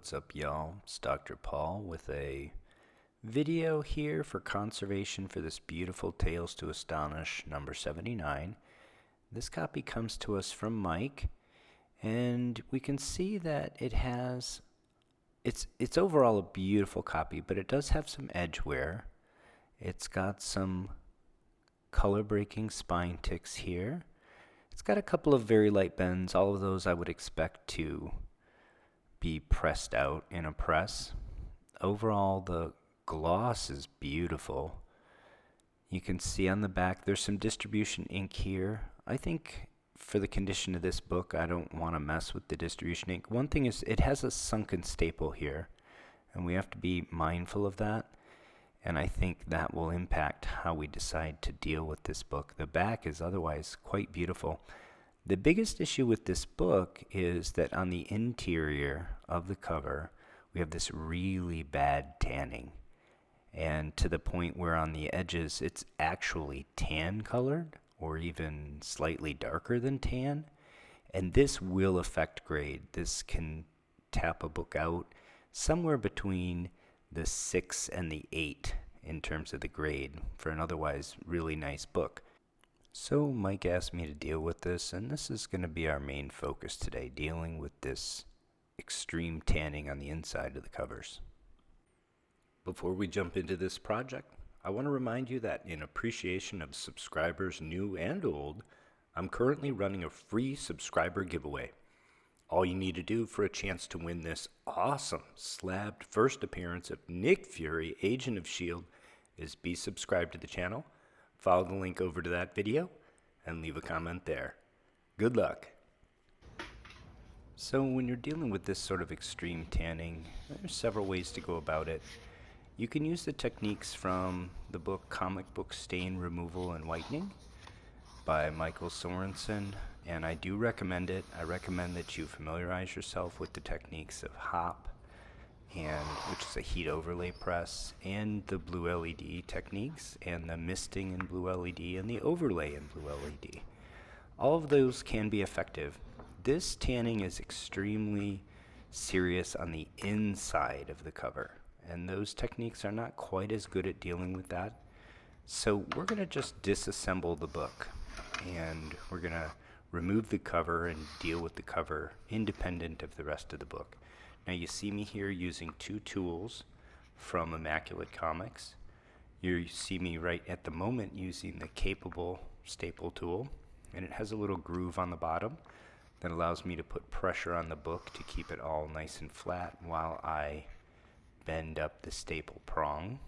What's up, y'all? It's Dr. Paul with a video here for conservation for this beautiful Tales to Astonish number 79. This copy comes to us from Mike, and we can see that it's overall a beautiful copy, but it does have some edge wear. It's got some color breaking spine ticks here. It's got a couple of very light bends. All of those I would expect to be pressed out in a press. Overall, the gloss is beautiful. You can see on the back there's some distribution ink here. I think for the condition of this book, I don't want to mess with the distribution ink. One thing is it has a sunken staple here, and we have to be mindful of that. And I think that will impact how we decide to deal with this book. The back is otherwise quite beautiful. The biggest issue with this book is that on the interior of the cover, we have this really bad tanning. And to the point where on the edges, it's actually tan colored or even slightly darker than tan. And this will affect grade. This can tap a book out somewhere between the 6 and the 8 in terms of the grade for an otherwise really nice book. So Mike asked me to deal with this, and this is going to be our main focus today, dealing with this extreme tanning on the inside of the covers. Before we jump into this project, I want to remind you that in appreciation of subscribers new and old, I'm currently running a free subscriber giveaway. All you need to do for a chance to win this awesome slabbed first appearance of Nick Fury, Agent of S.H.I.E.L.D., is be subscribed to the channel, follow the link over to that video, and leave a comment there. Good luck. So when you're dealing with this sort of extreme tanning, there's several ways to go about it. You can use the techniques from the book Comic Book Stain Removal and Whitening by Michael Sorensen, and I do recommend it. I recommend that you familiarize yourself with the techniques of HOP, which is a heat overlay press, and the blue LED techniques, and the misting in blue LED, and the overlay in blue LED. All of those can be effective. This tanning is extremely serious on the inside of the cover, and those techniques are not quite as good at dealing with that. So we're going to just disassemble the book, and we're going to remove the cover and deal with the cover independent of the rest of the book. Now you see me here using two tools from Immaculate Comics. You see me right at the moment using the Capable staple tool, and it has a little groove on the bottom that allows me to put pressure on the book to keep it all nice and flat while I bend up the staple prong.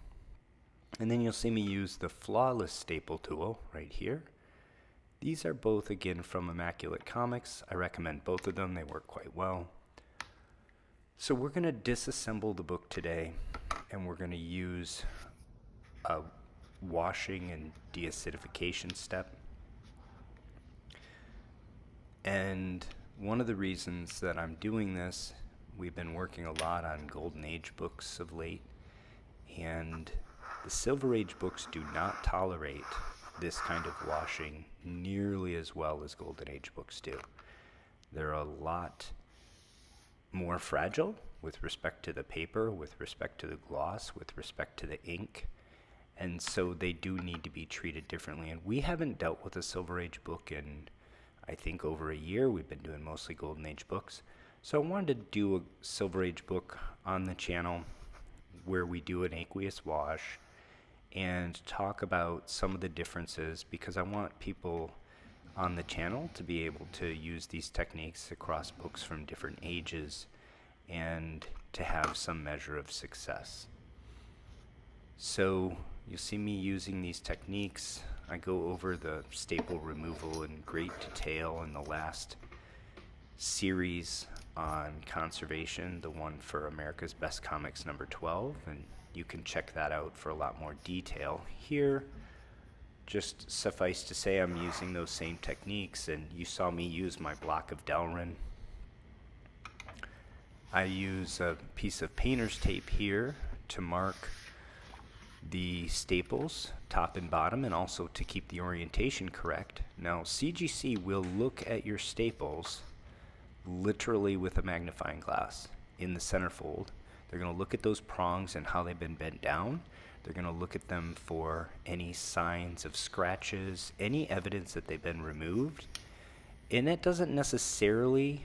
And then you'll see me use the Flawless staple tool right here. These are both, again, from Immaculate Comics. I recommend both of them. They work quite well. So we're going to disassemble the book today, and we're going to use a washing and deacidification step. And one of the reasons that I'm doing this, we've been working a lot on Golden Age books of late, and the Silver Age books do not tolerate this kind of washing nearly as well as Golden Age books do. They're a lot more fragile with respect to the paper, with respect to the gloss, with respect to the ink, and so they do need to be treated differently. And we haven't dealt with a Silver Age book in, I think, over a year. We've been doing mostly Golden Age books. So I wanted to do a Silver Age book on the channel where we do an aqueous wash and talk about some of the differences, because I want people on the channel to be able to use these techniques across books from different ages and to have some measure of success. So you'll see me using these techniques. I go over the staple removal in great detail in the last series on conservation, the one for America's Best Comics number 12, and you can check that out for a lot more detail. Here, just suffice to say, I'm using those same techniques, and you saw me use my block of Delrin. I use a piece of painter's tape here to mark the staples, top and bottom, and also to keep the orientation correct. Now, CGC will look at your staples literally with a magnifying glass. in the centerfold. They're going to look at those prongs and how they've been bent down. They're going to look at them for any signs of scratches, any evidence that they've been removed. And that doesn't necessarily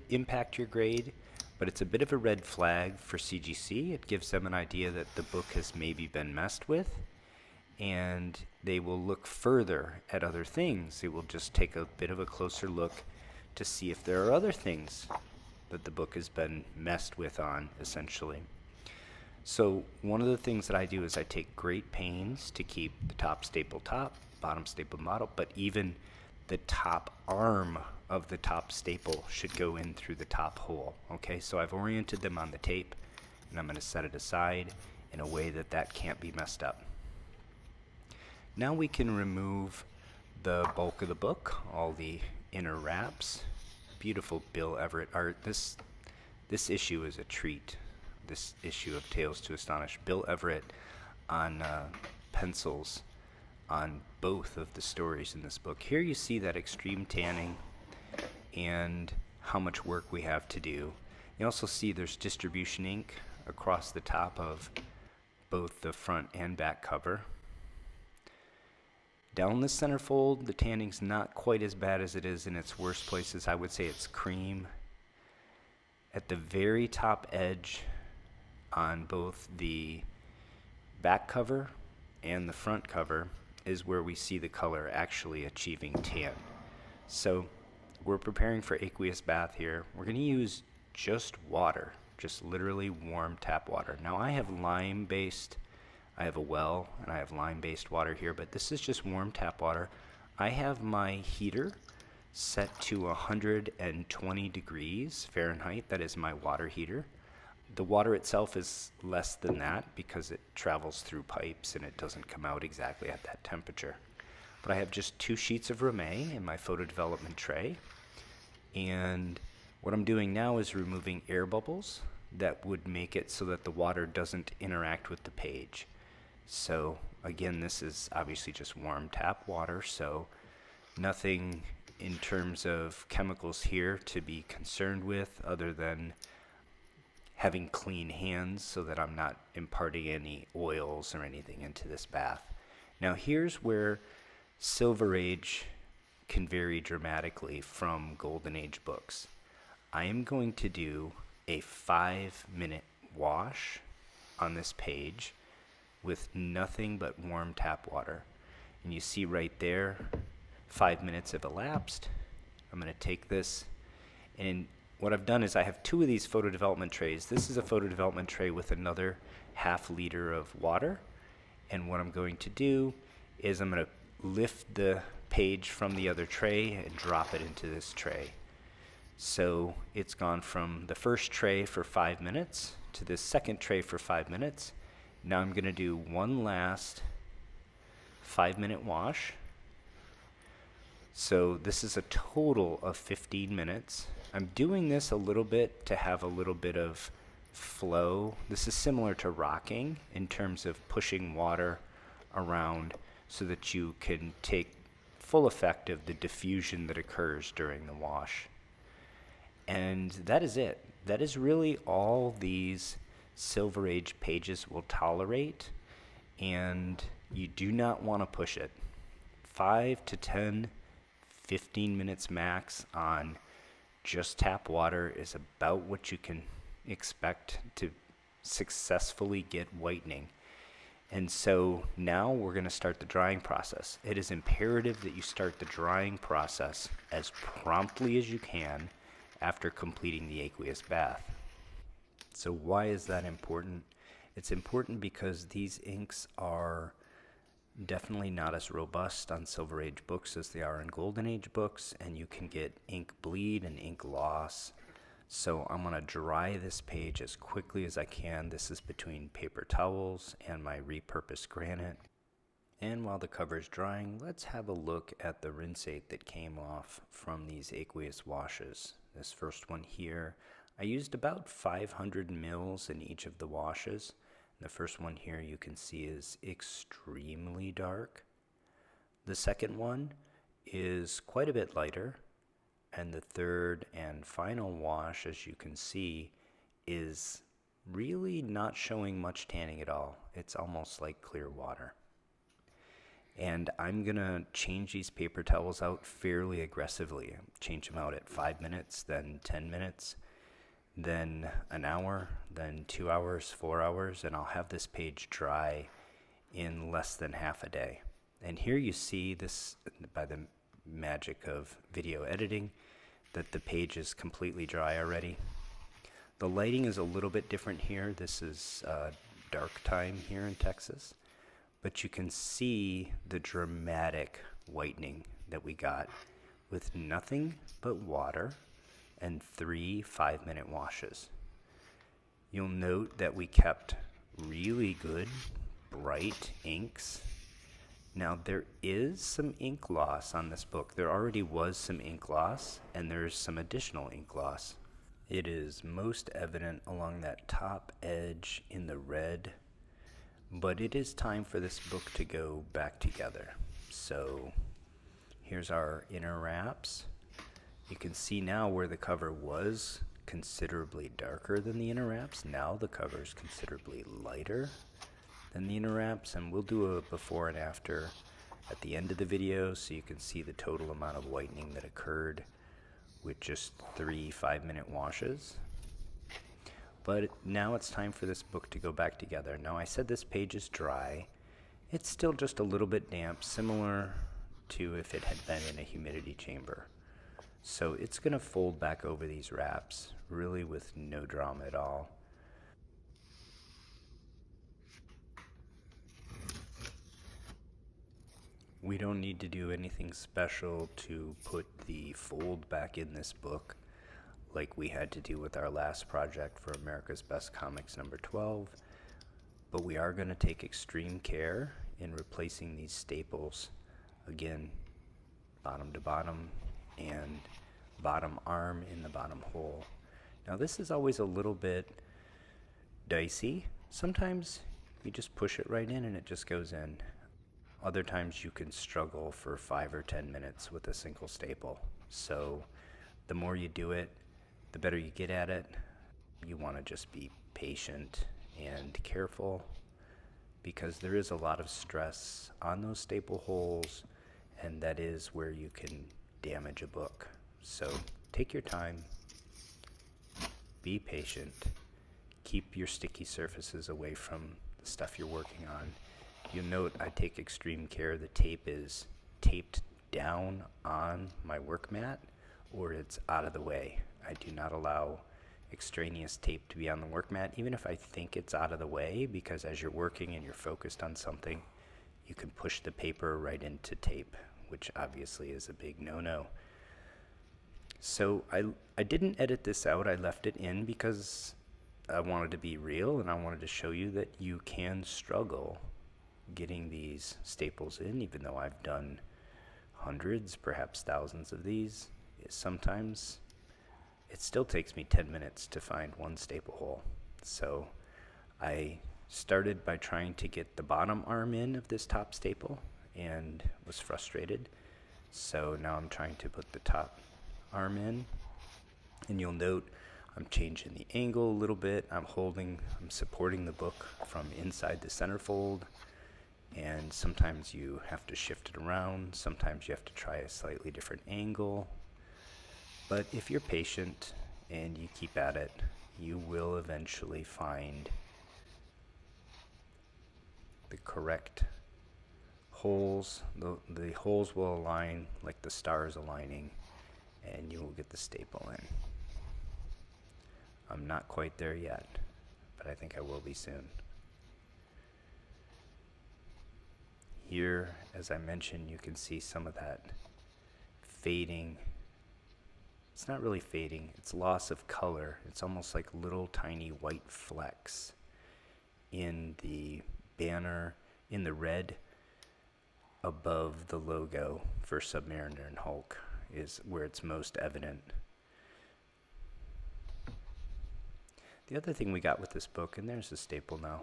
impact your grade, but it's a bit of a red flag for CGC. It gives them an idea that the book has maybe been messed with, and they will look further at other things. They will just take a bit of a closer look to see if there are other things that the book has been messed with on, essentially. So one of the things that I do is I take great pains to keep the top staple top, bottom staple bottom, but even the top arm of the top staple should go in through the top hole. Okay, so I've oriented them on the tape, and I'm going to set it aside in a way that that can't be messed up. Now we can remove the bulk of the book, all the inner wraps. Beautiful Bill Everett art. This issue is a treat. This issue of Tales to Astonish. Bill Everett on pencils on both of the stories in this book. Here you see that extreme tanning and how much work we have to do. You also see there's distribution ink across the top of both the front and back cover. Down the centerfold, the tanning's not quite as bad as it is in its worst places. I would say it's cream. At the very top edge on both the back cover and the front cover is where we see the color actually achieving tan. So we're preparing for aqueous bath here. We're going to use just water, just literally warm tap water. Now I have I have a well and I have lime-based water here, but this is just warm tap water. I have my heater set to 120 degrees Fahrenheit. That is my water heater. The water itself is less than that because it travels through pipes and it doesn't come out exactly at that temperature. But I have just 2 sheets of Ramée in my photo development tray. And what I'm doing now is removing air bubbles that would make it so that the water doesn't interact with the page. So again, this is obviously just warm tap water, so nothing in terms of chemicals here to be concerned with other than having clean hands so that I'm not imparting any oils or anything into this bath. Now here's where Silver Age can vary dramatically from Golden Age books. I am going to do a 5-minute wash on this page with nothing but warm tap water. And you see right there, 5 minutes have elapsed. I'm going to take this, and what I've done is I have 2 of these photo development trays. This is a photo development tray with another ½ liter of water. And what I'm going to do is I'm going to lift the page from the other tray and drop it into this tray. So it's gone from the first tray for 5 minutes to this second tray for 5 minutes. Now I'm going to do one last 5-minute wash. So this is a total of 15 minutes. I'm doing this a little bit to have a little bit of flow. This is similar to rocking in terms of pushing water around so that you can take full effect of the diffusion that occurs during the wash. And that is it. That is really all these Silver Age pages will tolerate, and you do not want to push it. 5 to 10, 15 minutes max on just tap water is about what you can expect to successfully get whitening. And so now we're going to start the drying process. It is imperative that you start the drying process as promptly as you can after completing the aqueous bath. So why is that important? It's important because these inks are definitely not as robust on Silver Age books as they are in Golden Age books, and you can get ink bleed and ink loss. So I'm going to dry this page as quickly as I can. This is between paper towels and my repurposed granite. And while the cover is drying, let's have a look at the rinsate that came off from these aqueous washes. This first one here, I used about 500 mils in each of the washes. The first one here you can see is extremely dark. The second one is quite a bit lighter. And the third and final wash, as you can see, is really not showing much tanning at all. It's almost like clear water. And I'm going to change these paper towels out fairly aggressively. Change them out at 5 minutes, then 10 minutes, then an hour, then 2 hours, 4 hours, and I'll have this page dry in less than half a day. And here you see this, by the magic of video editing, that the page is completely dry already. The lighting is a little bit different here. This is dark time here in Texas. But you can see the dramatic whitening that we got with nothing but water and 3 5-minute washes. You'll note that we kept really good, bright inks. Now, there is some ink loss on this book. There already was some ink loss, and there's some additional ink loss. It is most evident along that top edge in the red, but it is time for this book to go back together. So here's our inner wraps. You can see now where the cover was considerably darker than the inner wraps. Now the cover is considerably lighter than the inner wraps, and we'll do a before and after at the end of the video so you can see the total amount of whitening that occurred with just 3 5-minute washes. But now it's time for this book to go back together. Now, I said this page is dry. It's still just a little bit damp, similar to if it had been in a humidity chamber. So it's going to fold back over these wraps, really with no drama at all. We don't need to do anything special to put the fold back in this book, like we had to do with our last project for America's Best Comics number 12, but we are going to take extreme care in replacing these staples, again, bottom to bottom and bottom arm in the bottom hole. Now, this is always a little bit dicey. Sometimes you just push it right in and it just goes in. Other times you can struggle for 5 or 10 minutes with a single staple. So the more you do it, the better you get at it. You want to just be patient and careful because there is a lot of stress on those staple holes, and that is where you can damage a book. So take your time, be patient, keep your sticky surfaces away from the stuff you're working on. You'll note I take extreme care. The tape is taped down on my work mat or it's out of the way. I do not allow extraneous tape to be on the work mat, even if I think it's out of the way, because as you're working and you're focused on something, you can push the paper right into tape, which obviously is a big no-no. So I didn't edit this out. I left it in because I wanted to be real and I wanted to show you that you can struggle getting these staples in, even though I've done hundreds, perhaps thousands of these. Sometimes it still takes me 10 minutes to find one staple hole. So I started by trying to get the bottom arm in of this top staple and was frustrated. So now I'm trying to put the top arm in, and you'll note I'm changing the angle a little bit. I'm supporting the book from inside the centerfold, and sometimes you have to shift it around. Sometimes you have to try a slightly different angle. But if you're patient and you keep at it, you will eventually find the correct holes. The holes will align like the stars aligning, and you will get the staple in. I'm not quite there yet, but I think I will be soon. Here, as I mentioned, you can see some of that fading. It's not really fading, it's loss of color. It's almost like little tiny white flecks in the banner, in the red above the logo for Submariner and Hulk is where it's most evident. The other thing we got with this book, and there's the staple now.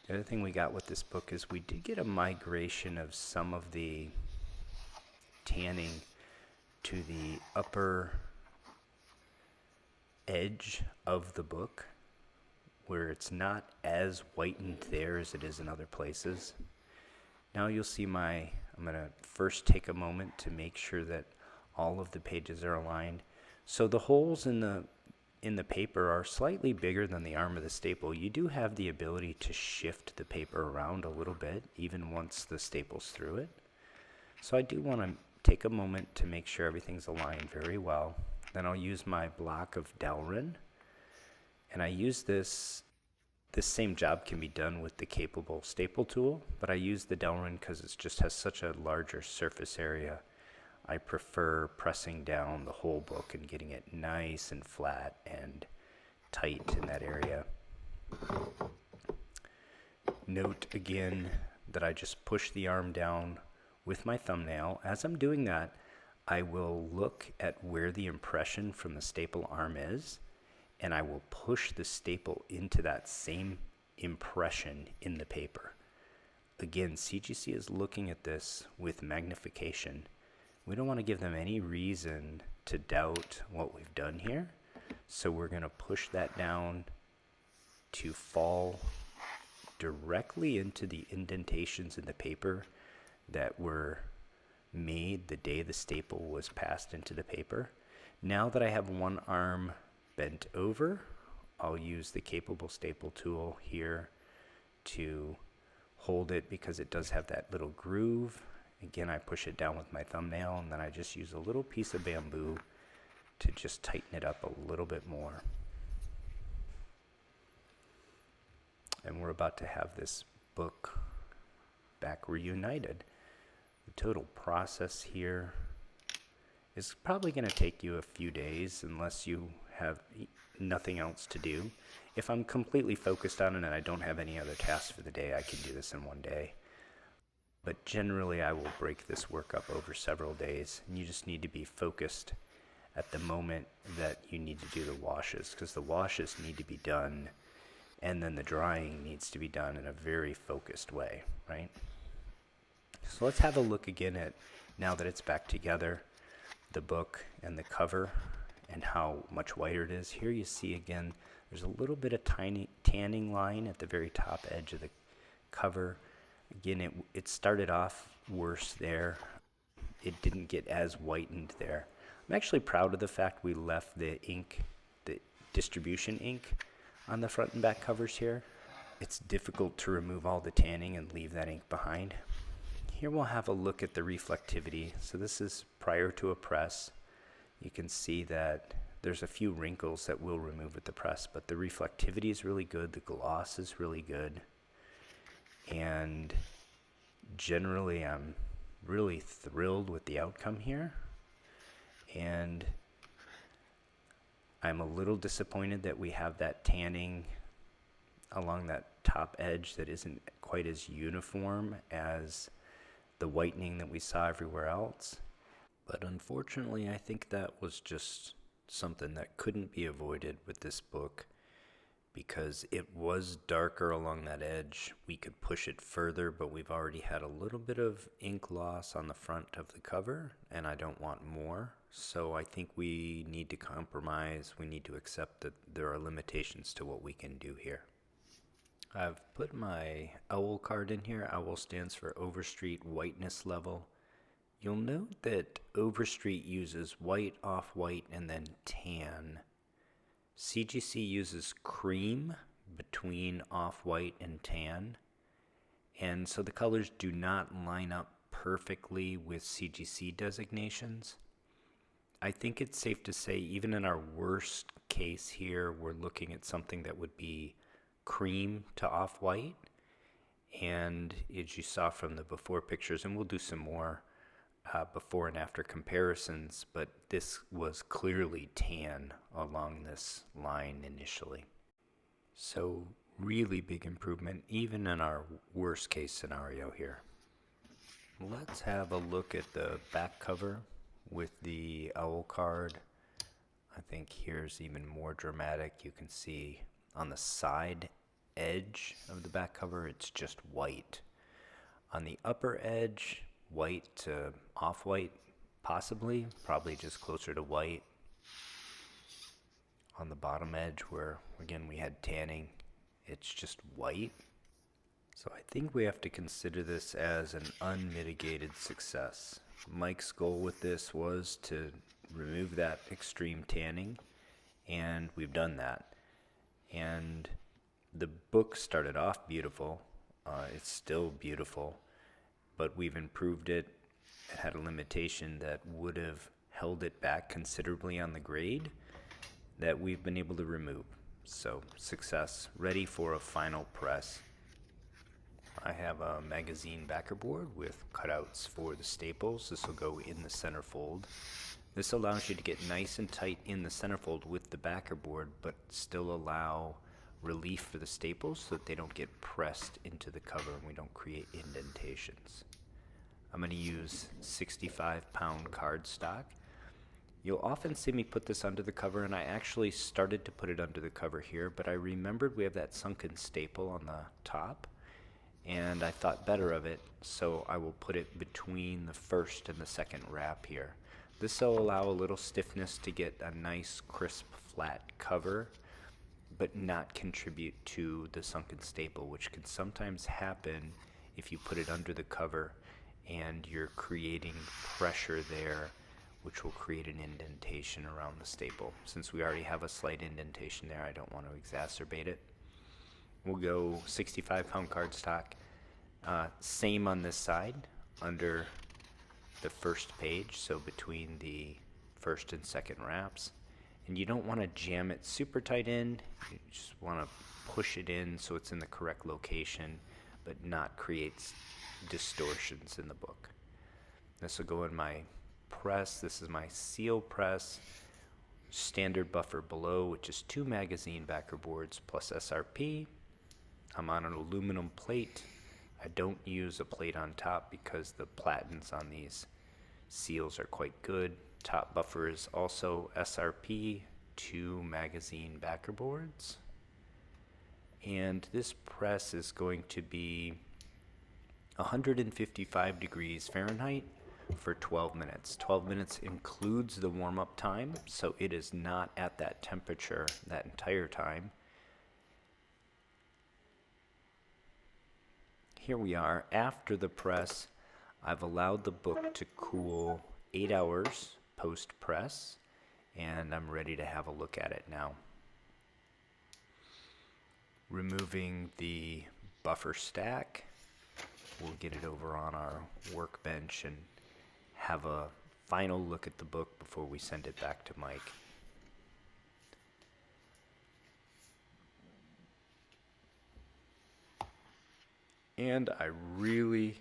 The other thing we got with this book is we did get a migration of some of the tanning to the upper edge of the book where it's not as whitened there as it is in other places. Now you'll see I'm going to first take a moment to make sure that all of the pages are aligned. So the holes in the paper are slightly bigger than the arm of the staple. You do have the ability to shift the paper around a little bit, even once the staple's through it. So I do want to take a moment to make sure everything's aligned very well. Then I'll use my block of Delrin, and I use this same job can be done with the capable staple tool, but I use the Delrin because it just has such a larger surface area. I prefer pressing down the whole book and getting it nice and flat and tight in that area. Note again that I just push the arm down with my thumbnail. As I'm doing that, I will look at where the impression from the staple arm is, and I will push the staple into that same impression in the paper. Again, CGC is looking at this with magnification. We don't want to give them any reason to doubt what we've done here, so we're going to push that down to fall directly into the indentations in the paper that were made the day the staple was passed into the paper. Now that I have one arm bent over, I'll use the capable staple tool here to hold it because it does have that little groove. Again, I push it down with my thumbnail, and then I just use a little piece of bamboo to just tighten it up a little bit more. And we're about to have this book back reunited. The total process here is probably going to take you a few days unless you have nothing else to do. If I'm completely focused on it and I don't have any other tasks for the day, I can do this in one day. But generally, I will break this work up over several days, and you just need to be focused at the moment that you need to do the washes, because the washes need to be done, and then the drying needs to be done in a very focused way, right? So let's have a look again at, now that it's back together, the book and the cover and how much whiter it is. Here you see again, there's a little bit of tiny tanning line at the very top edge of the cover. Again, it started off worse there. It didn't get as whitened there. I'm actually proud of the fact we left the ink, the distribution ink, on the front and back covers here. It's difficult to remove all the tanning and leave that ink behind. Here we'll have a look at the reflectivity. So this is prior to a press. You can see that there's a few wrinkles that we'll remove with the press, but the reflectivity is really good. The gloss is really good. And generally, I'm really thrilled with the outcome here. And I'm a little disappointed that we have that tanning along that top edge that isn't quite as uniform as the whitening that we saw everywhere else. But unfortunately, I think that was just something that couldn't be avoided with this book, because it was darker along that edge. We could push it further, but we've already had a little bit of ink loss on the front of the cover, and I don't want more. So I think we need to compromise. We need to accept that there are limitations to what we can do here. I've put my OWL card in here. OWL stands for Overstreet Whiteness Level. You'll note that Overstreet uses white, off-white, and then tan. CGC uses cream between off-white and tan. And so the colors do not line up perfectly with CGC designations. I think it's safe to say, even in our worst case here, we're looking at something that would be cream to off-white. And as you saw from the before pictures, and we'll do some more before and after comparisons, but this was clearly tan along this line initially. So really big improvement, even in our worst case scenario here. Let's have a look at the back cover with the OWL card. I think here's even more dramatic. You can see on the side edge of the back cover, it's just white. On the upper edge, white to off-white, possibly, probably just closer to white. on the bottom edge where, again, we had tanning. It's just white. So I think we have to consider this as an unmitigated success. Mike's goal with this was to remove that extreme tanning, and we've done that. And the book started off beautiful. It's still beautiful, but we've improved it. It had a limitation that would have held it back considerably on the grade that we've been able to remove. So success, ready for a final press. I have a magazine backer board with cutouts for the staples. This will go in the center fold. This allows you to get nice and tight in the centerfold with the backer board, but still allow relief for the staples so that they don't get pressed into the cover and we don't create indentations. I'm going to use 65-pound cardstock. You'll often see me put this under the cover, and I actually started to put it under the cover here, but I remembered we have that sunken staple on the top, and I thought better of it, so I will put it between the first and the second wrap here. This will allow a little stiffness to get a nice, crisp, flat cover, but not contribute to the sunken staple, which can sometimes happen if you put it under the cover and you're creating pressure there, which will create an indentation around the staple. Since we already have a slight indentation there, I don't want to exacerbate it. We'll go 65-pound cardstock. Same on this side, under the first page, so between the first and second wraps. And you don't want to jam it super tight in. You just want to push it in so it's in the correct location, but not create distortions in the book. This will go in my press. This is my seal press. Standard buffer below, which is 2 magazine backer boards plus SRP. I'm on an aluminum plate. I don't use a plate on top because the platens on these seals are quite good. Top buffer is also SRP, 2 magazine backer boards. And this press is going to be 155 degrees Fahrenheit for 12 minutes. 12 minutes includes the warm-up time, so it is not at that temperature that entire time. Here we are. After the press, I've allowed the book to cool 8 hours post-press, and I'm ready to have a look at it now. Removing the buffer stack, we'll get it over on our workbench and have a final look at the book before we send it back to Mike. And I really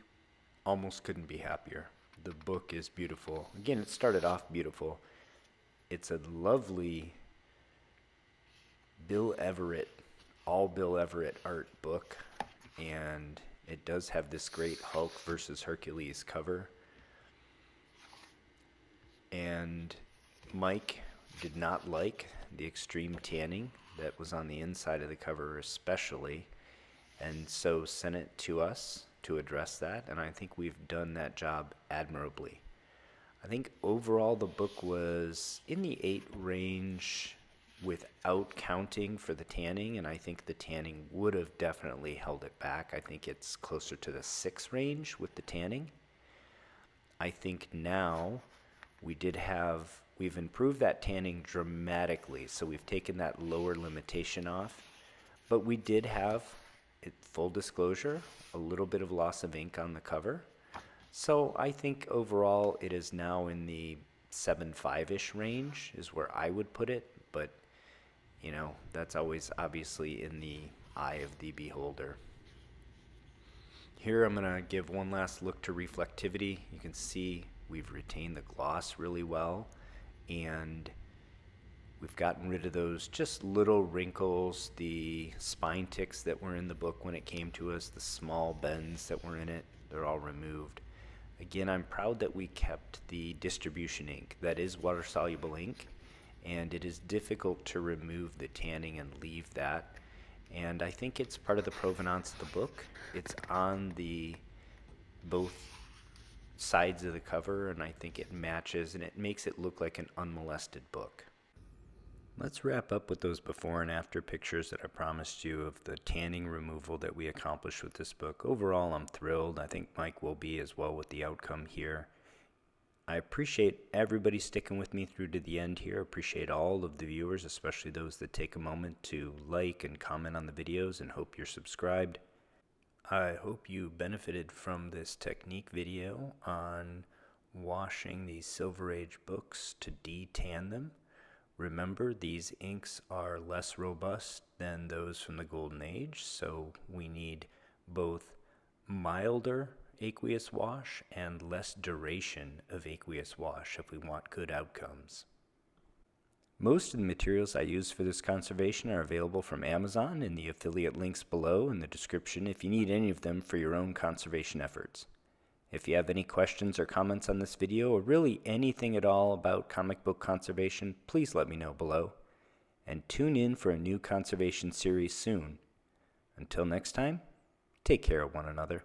almost couldn't be happier. The book is beautiful. Again, it started off beautiful. It's a lovely Bill Everett, all Bill Everett art book, and it does have this great Hulk versus Hercules cover. And Mike did not like the extreme tanning that was on the inside of the cover especially, and so sent it to us to address that, and I think we've done that job admirably. I think overall the book was in the 8 range without counting for the tanning, and I think the tanning would have definitely held it back. I think it's closer to the 6 range with the tanning. I think now we've improved that tanning dramatically, so we've taken that lower limitation off, but we did have, full disclosure, a little bit of loss of ink on the cover. So I think overall it is now in the 7.5-ish range is where I would put it, but you know, that's always obviously in the eye of the beholder. Here I'm going to give one last look to reflectivity. You can see we've retained the gloss really well, and we've gotten rid of those just little wrinkles, the spine ticks that were in the book when it came to us, the small bends that were in it, they're all removed. Again, I'm proud that we kept the distribution ink. That is water-soluble ink, and it is difficult to remove the tanning and leave that. And I think it's part of the provenance of the book. It's on the both sides of the cover, and I think it matches, and it makes it look like an unmolested book. Let's wrap up with those before and after pictures that I promised you of the tanning removal that we accomplished with this book. Overall, I'm thrilled. I think Mike will be as well with the outcome here. I appreciate everybody sticking with me through to the end here. I appreciate all of the viewers, especially those that take a moment to like and comment on the videos, and hope you're subscribed. I hope you benefited from this technique video on washing these Silver Age books to de-tan them. Remember, these inks are less robust than those from the Golden Age, so we need both milder aqueous wash and less duration of aqueous wash if we want good outcomes. Most of the materials I use for this conservation are available from Amazon in the affiliate links below in the description if you need any of them for your own conservation efforts. If you have any questions or comments on this video, or really anything at all about comic book conservation, please let me know below. And tune in for a new conservation series soon. Until next time, take care of one another.